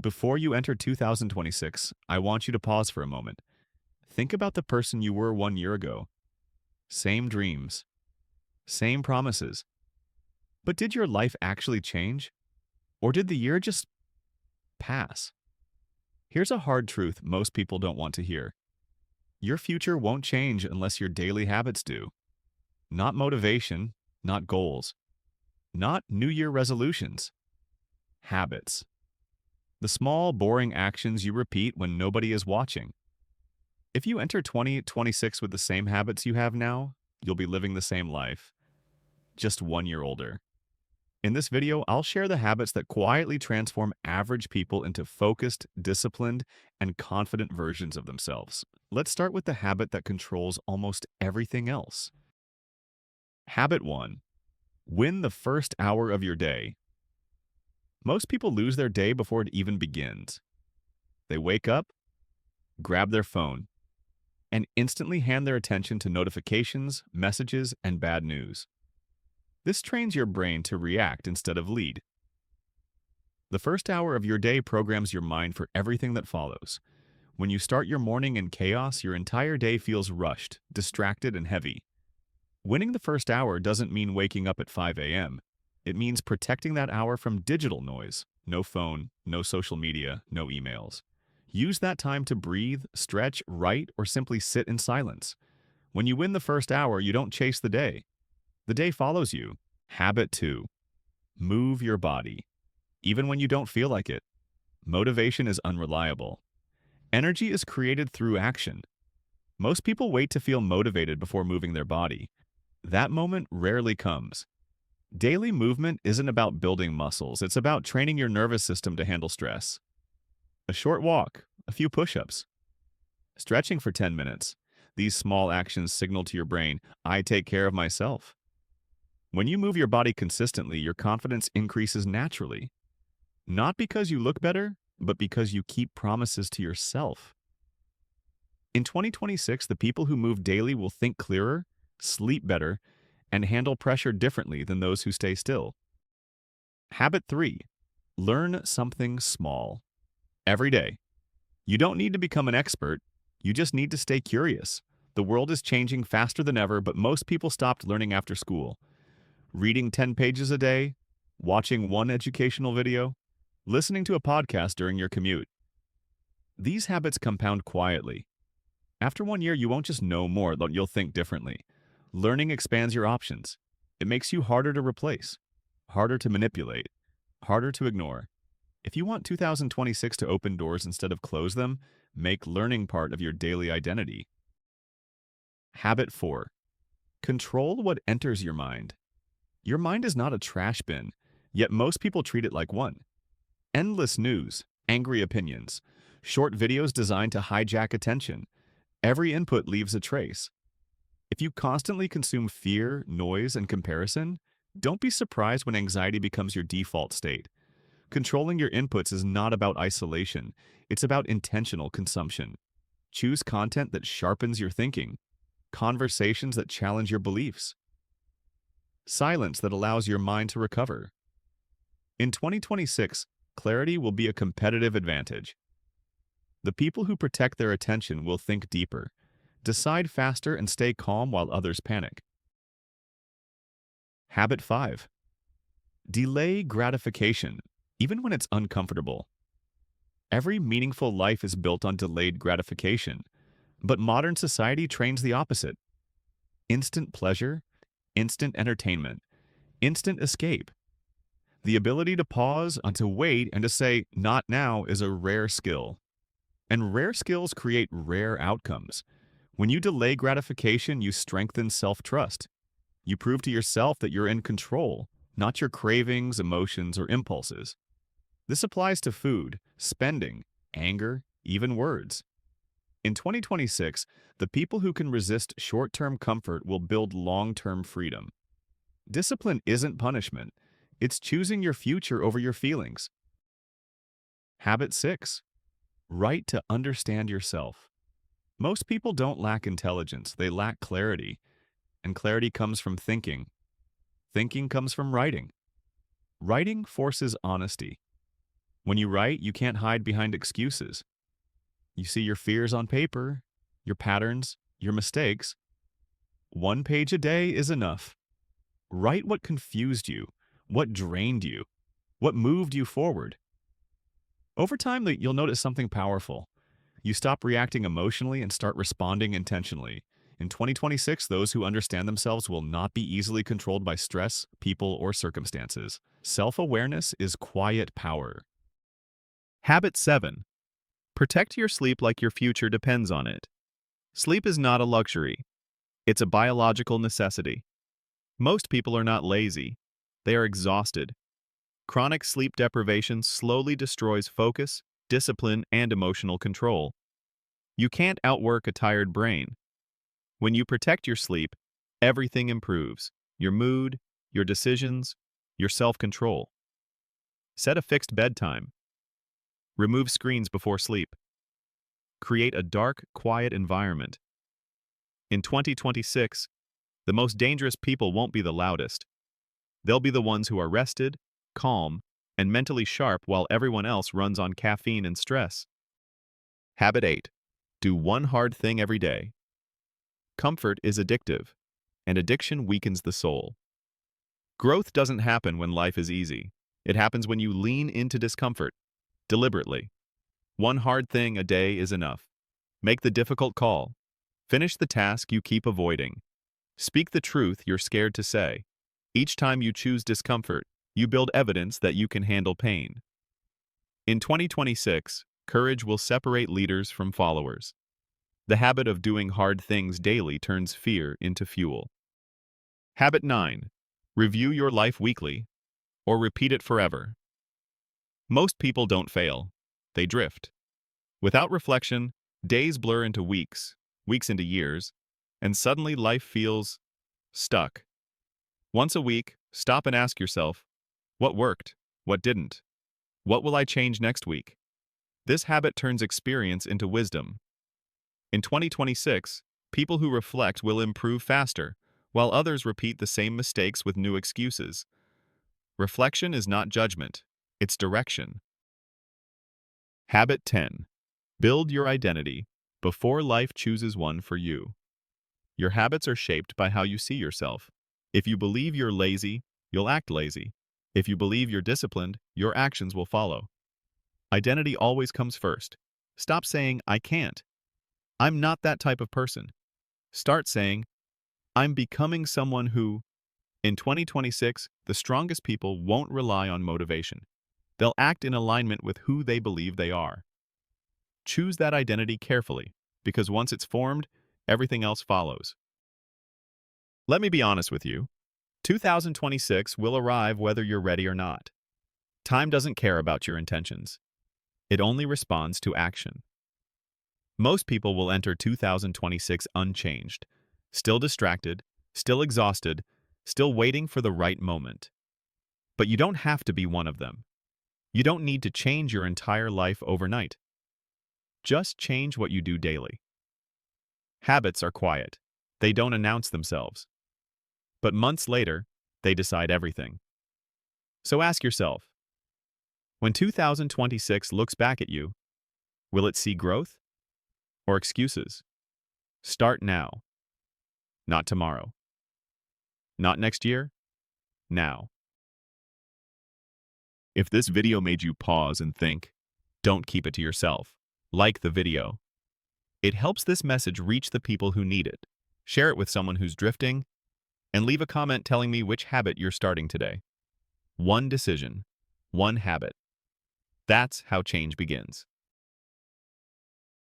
Before you enter 2026, I want you to pause for a moment. Think about the person you were 1 year ago. Same dreams, same promises. But did your life actually change? Or did the year just pass? Here's a hard truth most people don't want to hear. Your future won't change unless your daily habits do. Not motivation, not goals, not New Year resolutions. Habits. The small, boring actions you repeat when nobody is watching. If you enter 2026 with the same habits you have now, you'll be living the same life, just 1 year older. In this video, I'll share the habits that quietly transform average people into focused, disciplined, and confident versions of themselves. Let's start with the habit that controls almost everything else. Habit 1. Win the first hour of your day. Most people lose their day before it even begins. They wake up, grab their phone, and instantly hand their attention to notifications, messages, and bad news. This trains your brain to react instead of lead. The first hour of your day programs your mind for everything that follows. When you start your morning in chaos, your entire day feels rushed, distracted, and heavy. Winning the first hour doesn't mean waking up at 5 a.m. It means protecting that hour from digital noise. No phone, no social media, no emails. Use that time to breathe, stretch, write, or simply sit in silence. When you win the first hour, you don't chase the day. The day follows you. Habit 2. Move your body. Even when you don't feel like it. Motivation is unreliable. Energy is created through action. Most people wait to feel motivated before moving their body. That moment rarely comes. Daily movement isn't about building muscles, it's about training your nervous system to handle stress. A short walk, a few push-ups, stretching for 10 minutes. These small actions signal to your brain, I take care of myself. When you move your body consistently, your confidence increases naturally. Not because you look better, but because you keep promises to yourself. In 2026, the people who move daily will think clearer, sleep better, and handle pressure differently than those who stay still. Habit 3. Learn something small. Every day. You don't need to become an expert, you just need to stay curious. The world is changing faster than ever, but most people stopped learning after school. Reading 10 pages a day, watching one educational video, listening to a podcast during your commute. These habits compound quietly. After 1 year, you won't just know more, you'll think differently. Learning expands your options. It makes you harder to replace, harder to manipulate, harder to ignore. If you want 2026 to open doors instead of close them, make learning part of your daily identity. Habit 4. Control what enters your mind. Your mind is not a trash bin, yet most people treat it like one. Endless news, angry opinions, short videos designed to hijack attention. Every input leaves a trace. If you constantly consume fear, noise, and comparison, don't be surprised when anxiety becomes your default state. Controlling your inputs is not about isolation, it's about intentional consumption. Choose content that sharpens your thinking, conversations that challenge your beliefs, silence that allows your mind to recover. In 2026, clarity will be a competitive advantage. The people who protect their attention will think deeper, decide faster, and stay calm while others panic. Habit 5. Delay gratification, even when it's uncomfortable. Every meaningful life is built on delayed gratification, but modern society trains the opposite. Instant pleasure, instant entertainment, instant escape. The ability to pause, and to wait, and to say, not now, is a rare skill. And rare skills create rare outcomes. When you delay gratification, you strengthen self-trust. You prove to yourself that you're in control, not your cravings, emotions, or impulses. This applies to food, spending, anger, even words. In 2026, the people who can resist short-term comfort will build long-term freedom. Discipline isn't punishment. It's choosing your future over your feelings. Habit 6. Write to understand yourself. Most people don't lack intelligence, they lack clarity. And clarity comes from thinking. Thinking comes from writing. Writing forces honesty. When you write, you can't hide behind excuses. You see your fears on paper, your patterns, your mistakes. One page a day is enough. Write what confused you, what drained you, what moved you forward. Over time, you'll notice something powerful. You stop reacting emotionally and start responding intentionally. In 2026, those who understand themselves will not be easily controlled by stress, people, or circumstances. Self-awareness is quiet power. Habit 7. Protect your sleep like your future depends on it. Sleep is not a luxury. It's a biological necessity. Most people are not lazy. They are exhausted. Chronic sleep deprivation slowly destroys focus, discipline, and emotional control. You can't outwork a tired brain. When you protect your sleep, everything improves. Your mood, your decisions, your self-control. Set a fixed bedtime. Remove screens before sleep. Create a dark, quiet environment. In 2026, the most dangerous people won't be the loudest. They'll be the ones who are rested, calm, and mentally sharp while everyone else runs on caffeine and stress. Habit 8. Do one hard thing every day. Comfort is addictive, and addiction weakens the soul. Growth doesn't happen when life is easy. It happens when you lean into discomfort, deliberately. One hard thing a day is enough. Make the difficult call. Finish the task you keep avoiding. Speak the truth you're scared to say. Each time you choose discomfort, you build evidence that you can handle pain. In 2026, courage will separate leaders from followers. The habit of doing hard things daily turns fear into fuel. Habit 9. Review your life weekly, or repeat it forever. Most people don't fail. They drift. Without reflection, days blur into weeks, weeks into years, and suddenly life feels stuck. Once a week, stop and ask yourself, what worked? What didn't? What will I change next week? This habit turns experience into wisdom. In 2026, people who reflect will improve faster, while others repeat the same mistakes with new excuses. Reflection is not judgment, it's direction. Habit 10. Build your identity before life chooses one for you. Your habits are shaped by how you see yourself. If you believe you're lazy, you'll act lazy. If you believe you're disciplined, your actions will follow. Identity always comes first. Stop saying, I can't. I'm not that type of person. Start saying, I'm becoming someone who. In 2026, the strongest people won't rely on motivation. They'll act in alignment with who they believe they are. Choose that identity carefully, because once it's formed, everything else follows. Let me be honest with you. 2026 will arrive whether you're ready or not. Time doesn't care about your intentions. It only responds to action. Most people will enter 2026 unchanged, still distracted, still exhausted, still waiting for the right moment. But you don't have to be one of them. You don't need to change your entire life overnight. Just change what you do daily. Habits are quiet. They don't announce themselves. But months later, they decide everything. So ask yourself, when 2026 looks back at you, will it see growth or excuses? Start now, not tomorrow. Not next year, now. If this video made you pause and think, don't keep it to yourself. Like the video. It helps this message reach the people who need it. Share it with someone who's drifting, and leave a comment telling me which habit you're starting today. One decision, one habit. That's how change begins.